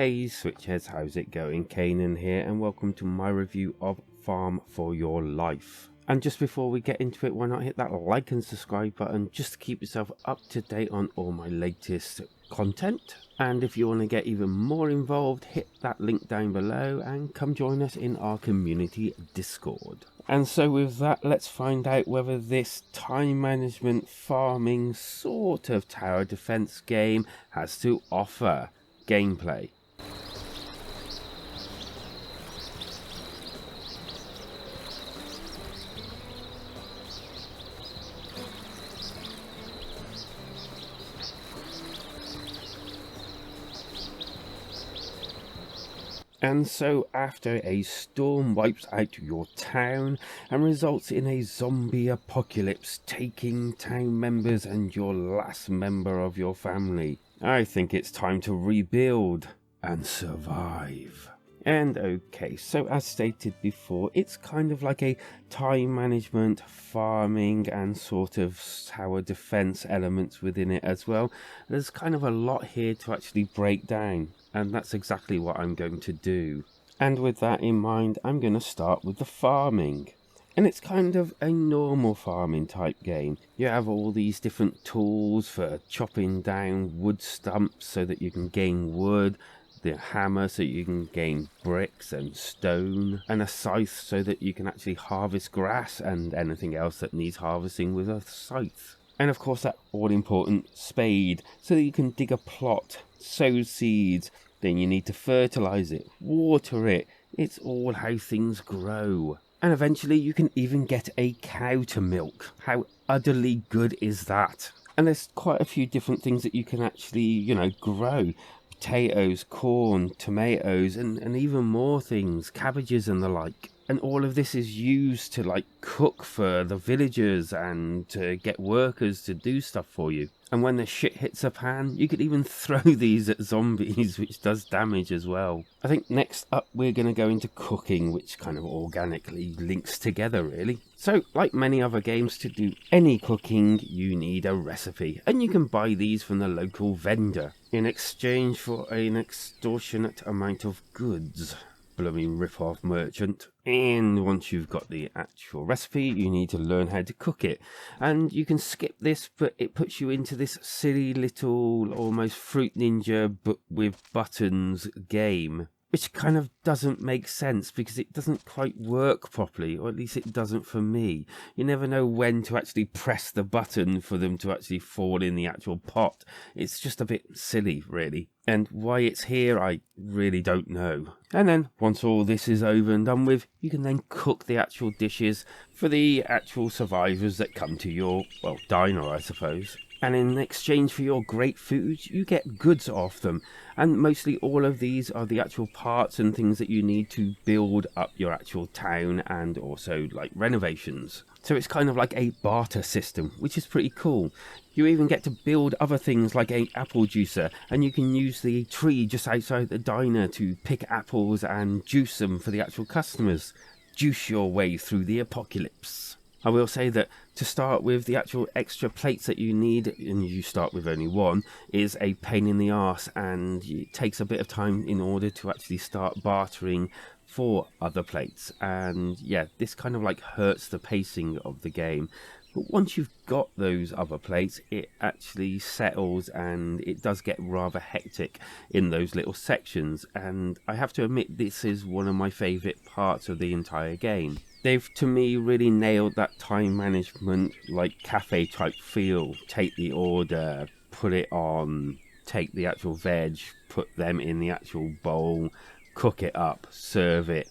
Hey Switchheads, how's it going? Kanan here and welcome to my review of Farm for Your Life. And just before we get into it, why not hit that like and subscribe button just to keep yourself up to date on all my latest content. And if you want to get even more involved, hit that link down below and come join us in our community Discord. And so with that, let's find out whether this time management farming sort of tower defense game has to offer gameplay. And so after a storm wipes out your town and results in a zombie apocalypse taking town members and your last member of your family, I think it's time to rebuild and survive. And okay, so as stated before, it's kind of like a time management, farming and sort of tower defense elements within it as well. There's kind of a lot here to actually break down, and that's exactly what I'm going to do. And with that in mind, I'm going to start with the farming. And it's kind of a normal farming type game. You have all these different tools for chopping down wood stumps so that you can gain wood, the hammer so you can gain bricks and stone, and a scythe so that you can actually harvest grass and anything else that needs harvesting with a scythe. And of course that all important spade so that you can dig a plot, sow seeds, then you need to fertilize it, water it. It's all how things grow. And eventually you can even get a cow to milk. How utterly good is that? And there's quite a few different things that you can actually, grow. Potatoes, corn, tomatoes, and even more things, cabbages and the like. And all of this is used to cook for the villagers and to get workers to do stuff for you. And when the shit hits the pan, you could even throw these at zombies, which does damage as well. I think next up we're going to go into cooking, which kind of organically links together really. So, like many other games, to do any cooking, you need a recipe. And you can buy these from the local vendor in exchange for an extortionate amount of goods. Blooming rip-off merchant. And once you've got the actual recipe, you need to learn how to cook it. And you can skip this, but it puts you into this silly little almost Fruit Ninja but with buttons game, which kind of doesn't make sense because it doesn't quite work properly, or at least it doesn't for me. You never know when to actually press the button for them to actually fall in the actual pot. It's just a bit silly, really. And why it's here, I really don't know. And then, once all this is over and done with, you can then cook the actual dishes for the actual survivors that come to your, diner, I suppose. And in exchange for your great foods, you get goods off them. And mostly all of these are the actual parts and things that you need to build up your actual town and also renovations. So it's kind of like a barter system, which is pretty cool. You even get to build other things like an apple juicer, and you can use the tree just outside the diner to pick apples and juice them for the actual customers. Juice your way through the apocalypse. I will say that to start with, the actual extra plates that you need, and you start with only one, is a pain in the arse, and it takes a bit of time in order to actually start bartering for other plates. And yeah, this kind of hurts the pacing of the game. But once you've got those other plates, it actually settles and it does get rather hectic in those little sections. And I have to admit, this is one of my favourite parts of the entire game. They've, to me, really nailed that time management, cafe type feel. Take the order, put it on, take the actual veg, put them in the actual bowl, cook it up, serve it.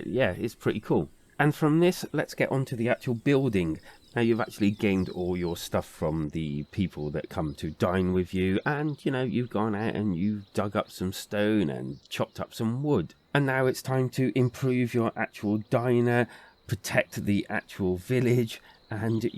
Yeah, it's pretty cool. And from this, let's get on to the actual building. Now you've actually gained all your stuff from the people that come to dine with you, and you've gone out and you've dug up some stone and chopped up some wood. And now it's time to improve your actual diner, protect the actual village, and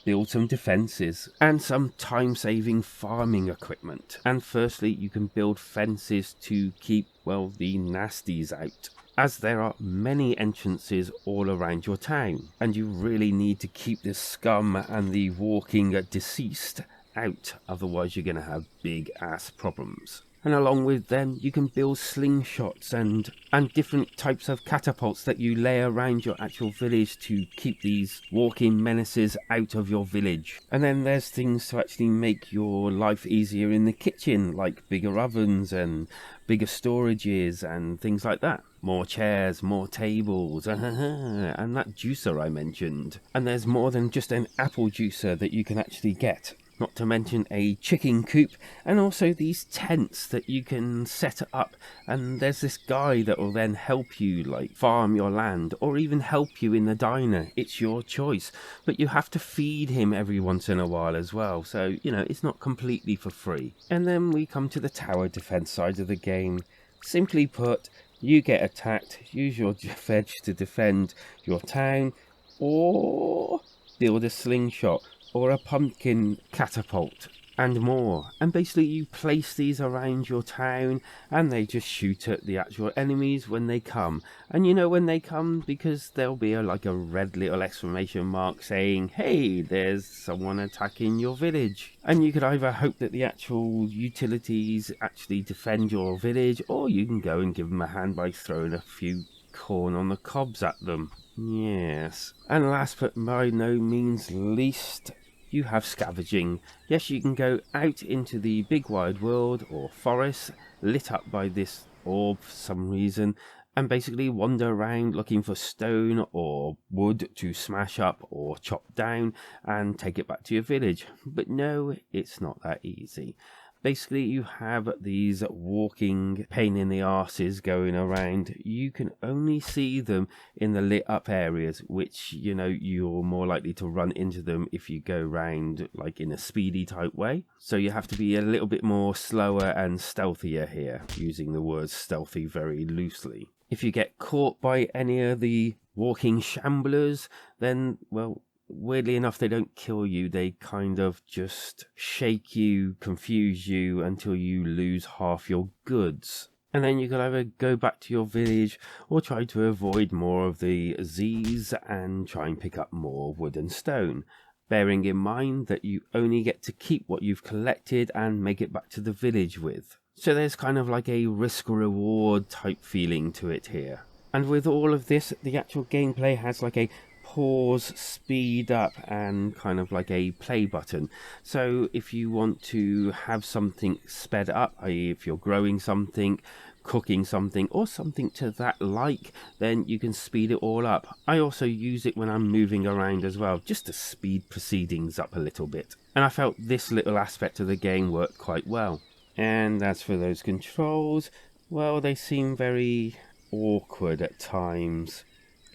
build some defences and some time-saving farming equipment. And firstly, you can build fences to keep, the nasties out, as there are many entrances all around your town, and you really need to keep the scum and the walking deceased out, otherwise you're going to have big ass problems. And along with them, you can build slingshots and different types of catapults that you lay around your actual village to keep these walking menaces out of your village. And then there's things to actually make your life easier in the kitchen, like bigger ovens and bigger storages and things like that. More chairs, more tables, and that juicer I mentioned. And there's more than just an apple juicer that you can actually get. Not to mention a chicken coop, and also these tents that you can set up. And there's this guy that will then help you, like, farm your land, or even help you in the diner. It's your choice. But you have to feed him every once in a while as well, so, you know, it's not completely for free. And then we come to the tower defense side of the game. Simply put, you get attacked, use your veg to defend your town, or build a slingshot, or a pumpkin catapult, and more. And basically you place these around your town, and they just shoot at the actual enemies when they come. And you know when they come, because there'll be like a red little exclamation mark saying, hey, there's someone attacking your village. And you could either hope that the actual utilities actually defend your village, or you can go and give them a hand by throwing a few corn on the cobs at them. Yes. And last but by no means least, you have scavenging. Yes, you can go out into the big wide world or forest lit up by this orb for some reason, and basically wander around looking for stone or wood to smash up or chop down and take it back to your village. But no, it's not that easy. Basically, you have these walking pain in the arses going around. You can only see them in the lit up areas, which, you know, you're more likely to run into them if you go round like in a speedy type way. So you have to be a little bit more slower and stealthier here, using the word stealthy very loosely. If you get caught by any of the walking shamblers, then, well, weirdly enough, they don't kill you. They kind of just shake you, confuse you until you lose half your goods. And then you can either go back to your village or try to avoid more of the Z's and try and pick up more wood and stone, bearing in mind that you only get to keep what you've collected and make it back to the village with. So there's kind of like a risk-reward type feeling to it here. And with all of this, the actual gameplay has like a pause, speed up, and kind of like a play button. So if you want to have something sped up, i.e. if you're growing something, cooking something, or something to that like, then you can speed it all up. I also use it when I'm moving around as well, just to speed proceedings up a little bit. And I felt this little aspect of the game worked quite well. And as for those controls, well, they seem very awkward at times.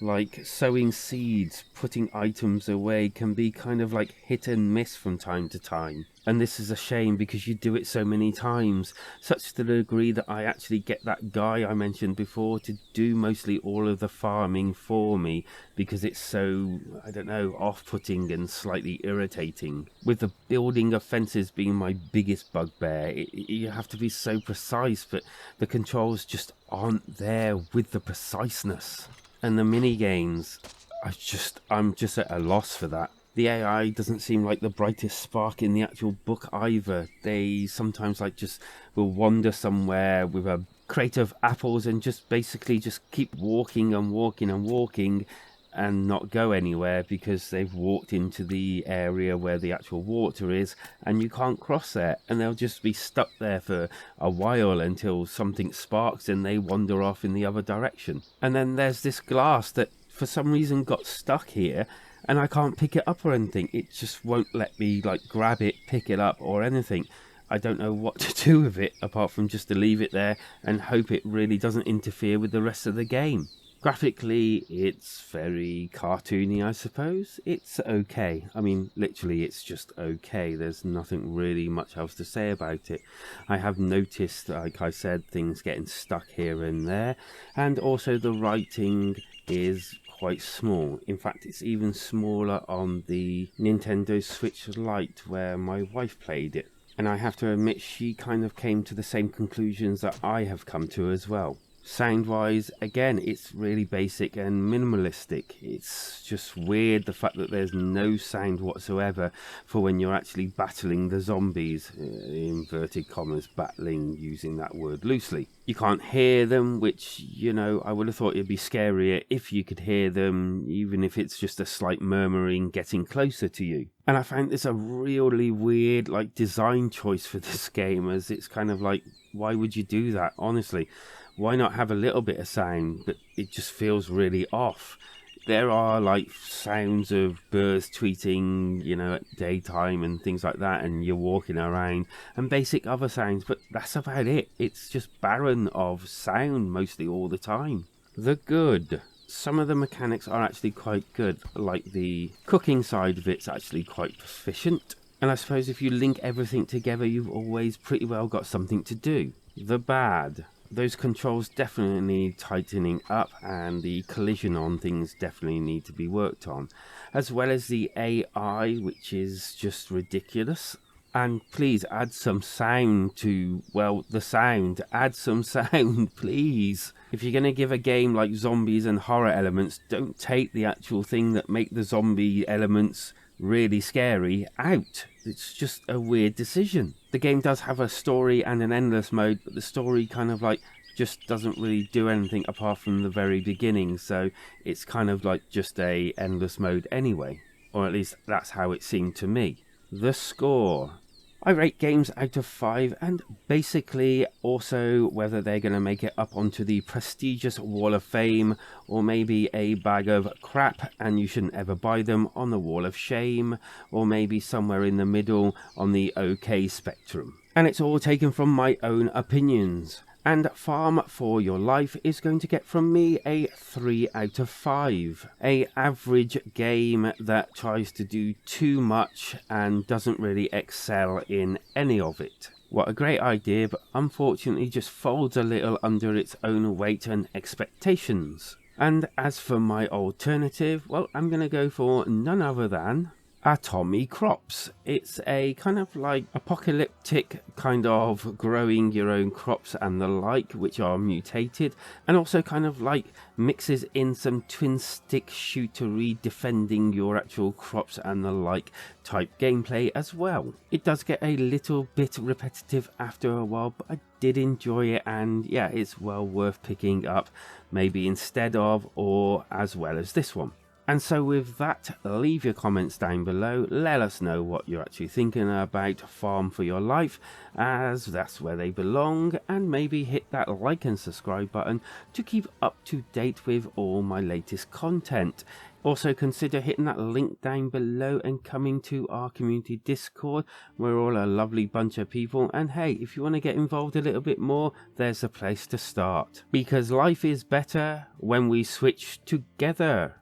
Like sowing seeds, putting items away can be kind of like hit and miss from time to time. And this is a shame because you do it so many times, such to the degree that I actually get that guy I mentioned before to do mostly all of the farming for me because it's so, I don't know, off-putting and slightly irritating. With the building of fences being my biggest bugbear, you have to be so precise, but the controls just aren't there with the preciseness. And the mini games, I'm just at a loss for that. The AI doesn't seem like the brightest spark in the actual book either. They sometimes like just will wander somewhere with a crate of apples and just basically just keep walking and walking and walking and not go anywhere because they've walked into the area where the actual water is and you can't cross there, and they'll just be stuck there for a while until something sparks and they wander off in the other direction. And then there's this glass that for some reason got stuck here and I can't pick it up or anything. It just won't let me like grab it, pick it up or anything. I don't know what to do with it apart from just to leave it there and hope it really doesn't interfere with the rest of the game. Graphically, it's very cartoony, I suppose. It's okay. I mean, literally, it's just okay. There's nothing really much else to say about it. I have noticed, like I said, things getting stuck here and there. And also the writing is quite small. In fact, it's even smaller on the Nintendo Switch Lite where my wife played it. And I have to admit, she kind of came to the same conclusions that I have come to as well. Sound wise, again, it's really basic and minimalistic. It's just weird the fact that there's no sound whatsoever for when you're actually battling the zombies, inverted commas, battling, using that word loosely. You can't hear them, which, you know, I would have thought it'd be scarier if you could hear them, even if it's just a slight murmuring getting closer to you. And I found this a really weird, like, design choice for this game, as it's kind of like, why would you do that, honestly? Why not have a little bit of sound? But it just feels really off. There are like sounds of birds tweeting, you know, at daytime and things like that, and you're walking around, and basic other sounds, but that's about it. It's just barren of sound mostly all the time. The good. Some of the mechanics are actually quite good, like the cooking side of it's actually quite proficient. And I suppose if you link everything together, you've always pretty well got something to do. The bad. Those controls definitely need tightening up, and the collision on things definitely need to be worked on, as well as the AI, which is just ridiculous. And please add some sound to, well, the sound. Add some sound, please. If you're going to give a game like zombies and horror elements, don't take the actual thing that make the zombie elements really scary out. It's just a weird decision. The game does have a story and an endless mode, but the story kind of like just doesn't really do anything apart from the very beginning, so it's kind of like just a endless mode anyway, or at least that's how it seemed to me. The score. I rate games out of 5, and basically also whether they're going to make it up onto the prestigious Wall of Fame, or maybe a bag of crap and you shouldn't ever buy them on the Wall of Shame, or maybe somewhere in the middle on the OK spectrum. And it's all taken from my own opinions. And Farm for Your Life is going to get from me a 3 out of 5. A average game that tries to do too much and doesn't really excel in any of it. What a great idea, but unfortunately just folds a little under its own weight and expectations. And as for my alternative, well, I'm going to go for none other than Atomy Crops. It's a kind of like apocalyptic kind of growing your own crops and the like, which are mutated, and also kind of like mixes in some twin stick shootery defending your actual crops and the like type gameplay as well. It does get a little bit repetitive after a while, but I did enjoy it, and yeah, it's well worth picking up, maybe instead of or as well as this one. And so with that, leave your comments down below, let us know what you're actually thinking about Farm for Your Life, as that's where they belong, and maybe hit that like and subscribe button to keep up to date with all my latest content. Also consider hitting that link down below and coming to our community Discord. We're all a lovely bunch of people, and hey, if you want to get involved a little bit more, there's a place to start. Because life is better when we switch together.